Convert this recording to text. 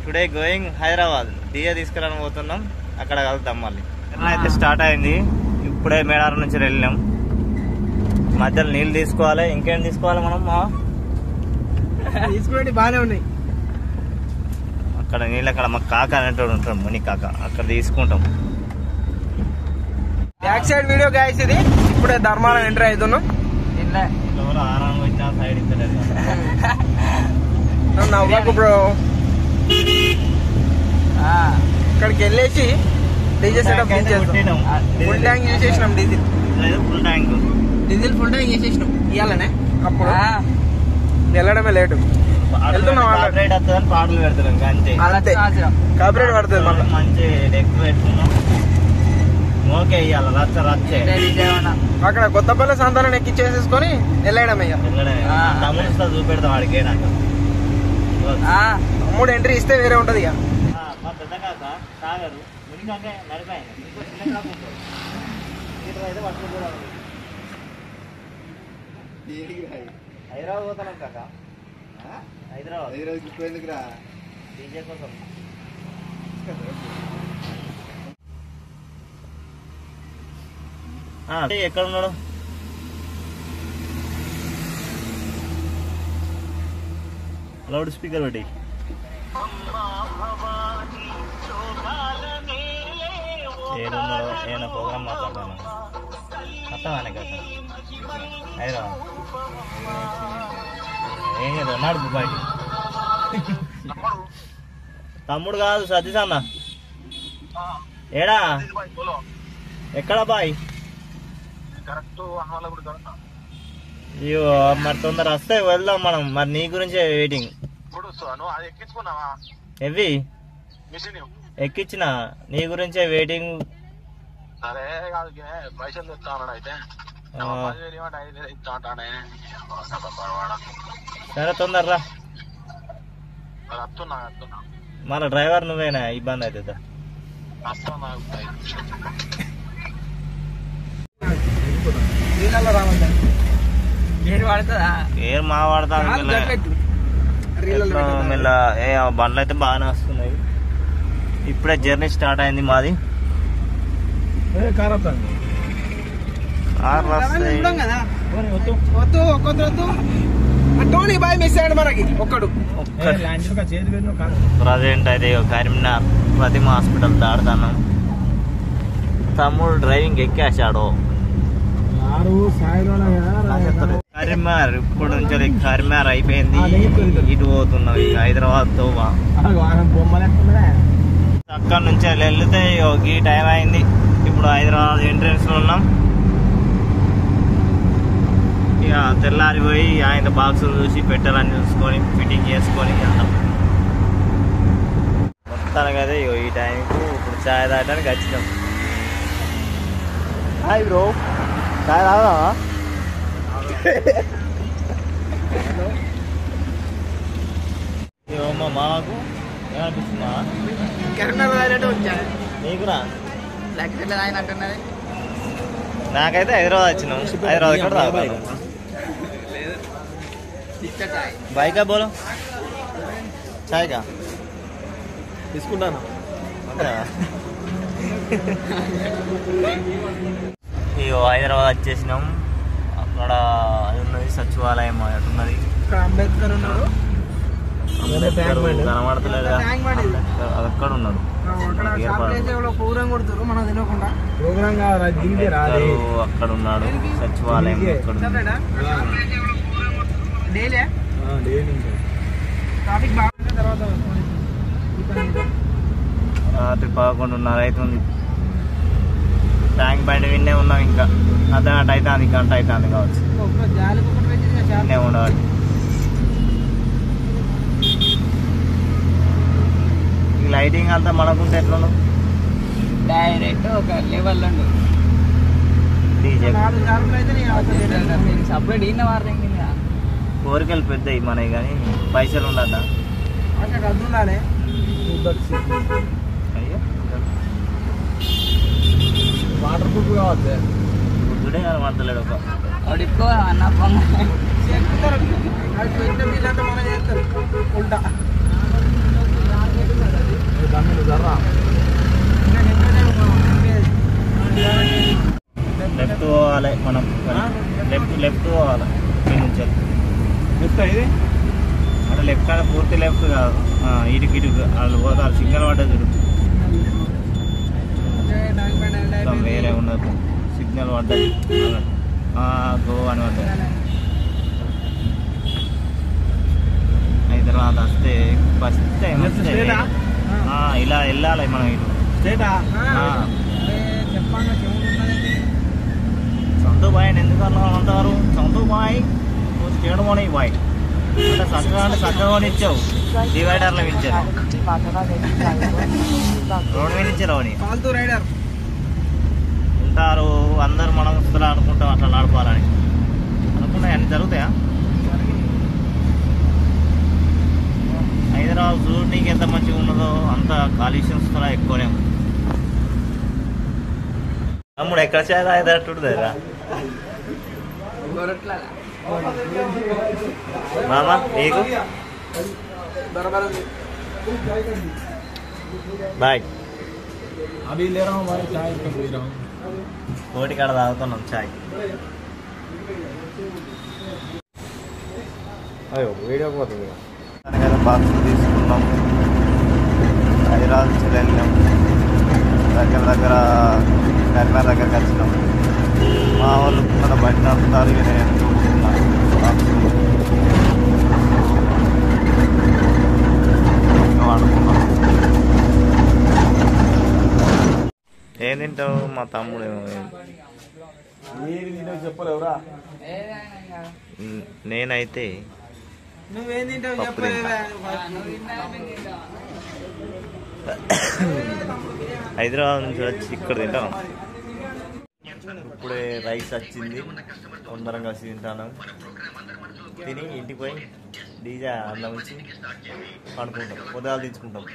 Today going Hyderabad. DA తీసుకురాని పోతున్నాం, అక్కడ కలుద్దాం మళ్ళీ. అయితే స్టార్ట్ అయింది, ఇప్పుడే మేడారం నుంచి వెళ్ళినాం. మధ్యలో నీళ్ళు తీసుకోవాలి, ఇంకేం తీసుకోవాలి మనం? తీసుకోండి, బాగానే ఉన్నాయి అక్కడ నీళ్ళు. అక్కడ మా కాక అనేటోడు ఉంటాడు, ముని కాక, అక్కడ తీసుకుంటాం. బ్యాక్ సైడ్ వీడియో గాయస్ ఇది. ఇప్పుడే ధర్మారం ఎంటర్ అవుతున్నాం. ఆరాం వచ్చినా సైడ్ ఇస్తలేదు నవ్వకు బ్రో. ఇక్కడికి వెళ్ళేసి డీజిల్ సెటప్ ఫుల్ ట్యాంక్ చేసేసినాం. ఫుల్ ట్యాంక్ ఫుల్ ట్యాంక్ చేసేసినాం ఇవ్వాలనే. అప్పుడు వెళ్ళడమే లేటు. వెళ్తున్నాం, పాటలు పెడతాం అంతే. కాపరేట్ పడుతుంది మళ్ళీ. మంచి డెక్ పెట్టుకున్నాం. ఓకే, ఇవాళ రచ్చ రచ్చే. అక్కడ కొత్తపల్లి సంతానం ఎక్కిచ్చేసేసుకొని వెళ్ళడం. తమ్ముడు చూపెడతాం వాడికి. నాకు తమ్ముడు ఎంట్రీ ఇస్తే వేరే ఉంటది. ఇక మా పెద్ద కాక సాగరు మునికంటే నడిపాయింది. ఇంకో చిన్న కాక ఉంటుంది, అయితే పట్టుకుంటున్నాం. హైదరాబాద్ పోతున్నాం కాక. హైదరాబాద్ ఎందుకురా? డీజే కోసం. ఎక్కడ ఉన్నాడు? లౌడ్ స్పీకర్ పెట్టి ఏడున్నాడో ఏమైనా ప్రోగ్రామ్ మాట్లాడతాను. అర్థమానే కదా హైదరాబాద్ ఏం కదా ఉన్నాడు బయట. తమ్ముడు కాదు సతీష్ అన్న. ఏడా ఎక్కడా బాయ్? అయ్యో మరి తొందర వస్తే వెళ్దాం మనం. మరి నీ గురించే వెయిటింగ్. ఎవి ఎక్కించిన నీ గురించే వెయిటింగ్. సరే తొందర రా. మన డ్రైవర్ నువ్వేనా? ఇబ్బంది అవుతుందా? ఏం మా వాడతా మెల్ల. బండ్లు అయితే బాగానే వస్తున్నాయి. ఇప్పుడే జర్నీ స్టార్ట్ అయింది మాది. ప్రజెంట్ అయితే కరీంనగర్ ప్రతిమ హాస్పిటల్ దాడుతున్నాం. తమ్ముడు డ్రైవింగ్ ఎక్కేసాడు. కరీంనగర్ ఇప్పుడు నుంచి కరీంనగర్ అయిపోయింది, ఇటు పోతున్నాం ఇక హైదరాబాద్ తో. అక్కడ నుంచి వెళ్తే ఈ టైం అయింది. ఇప్పుడు హైదరాబాద్ ఎంట్రన్స్ లో ఉన్నాం. ఇక తెల్లారిపోయి ఆయన బాక్సులు చూసి పెట్టాలని చూసుకొని ఫిట్టింగ్ చేసుకొని వెళ్తాం. మొత్తానికి అయితే ఈ టైంకు ఇప్పుడు చాయ్ తాగడానికి వచ్చినాం. హాయ్ బ్రో, చాయ్ తాగుదామా? మా మాకు ఏమనిపిస్తుందా? నీకురా? నాకైతే హైదరాబాద్ వచ్చినాం. హైదరాబాద్ ఎక్కడ తాగుతాను? బైకా బోలో చాయ్ కా తీసుకుంటాను. ఇగో హైదరాబాద్ వచ్చేసినాం. అక్కడ అది ఉన్నది సచివాలయం, అటు ఉన్నది. అంబేద్కర్ ఉన్నాడు, కనబడతలేదు. అది ఎక్కడ ఉన్నాడు? అక్కడ ఉన్నాడు సచివాలయం. ఎక్కడ రాత్రి 11:30 అవుతుంది. ట్యాంక్ బండి విన్నే ఉన్నాం. ఇంకా అర్ధగంట అవుతుంది, గంట అవుతుంది కావచ్చు. విన్నే ఉండవాలి. ఈ లైటింగ్ అంతా మనకుంటే ఎట్లా? డైరెక్ట్ ఒక లెవెల్ సపరేట్ ఈయన వారింగ్. కోరికలు పెద్దవి మనవి, కానీ పైసలు ఉండద్దా? అయ్యో వాటర్ ప్రూఫ్ కావచ్చు. గుడ్డుడే కనబడతలేడు. ఒక అడిపో అన్న పోవాలి ఈ నుంచి లెఫ్ట్ ఇది అక్కడ లెఫ్ట్ కాడ పూర్తి లెఫ్ట్ కాదు ఇటుకు ఇటుకు వాళ్ళు పోతారు సిగ్నల్ పడ్డది చూడు మొత్తం వేరే ఉండదు సిగ్నల్ పడ్డది గో అని పడ్డది హైదరాబాద్ వస్తే ఫస్ట్ టైం వస్తే ఇలా వెళ్ళాలి మనం ఇటు స్ట్రేటా సంతూబాయ్ ఎందుకు అంటారు సంతూబాయ్ నువ్వు స్టేట్ పోనీ బాయ్ అంటే చక్కగా ఇచ్చావు డివైడర్లో ఇచ్చారు రోడ్ మీద ఇచ్చారు అని ఫాల్తూ రైడర్ ఉంటారు అందరు మనం వస్తున్నా అనుకుంటాం అట్లా నడపాలని అనుకున్నా అన్ని జరుగుతాయా హైదరాబాద్ చూడడానికి ఎంత మంచిగా ఉన్నదో అంత కాలుష్యం వస్తున్నా ఎక్కువనే ఉంది తమ్ముడు ఎక్కడ చేయాలి హైదరాబాద్ మామా నీకు బాయ్ अभी ले रहा हूँ भाई चाय कब पी रहा हूँ కోటి కాడ తాగుతున్నాం చాయ్ అయ్యో వీడియో పోతుంది కదా బాక్స్ తీసుకున్నాం హైదరాబాద్ నుంచి వెళ్ళాం దగ్గర కరీంనగర్ దగ్గరకు వచ్చినాం మా వాళ్ళు మన బయట నడుపుతారు ఇక నేను చూస్తున్నాను వాడుకున్నాం ఏం తింటావు మా తమ్ముడు చెప్పలేవురా నేనైతే నువ్వేం తింటావు పప్పు తింటా. హైదరాబాద్ నుంచి వచ్చి ఇక్కడ తింటాను ఇప్పుడే రైస్ వచ్చింది అందరం కలిసి తింటాను తిని ఇంటికి పోయి డీజే అందం వచ్చి పండుకుంటాం పొద్దుగాలు తెచ్చుకుంటాం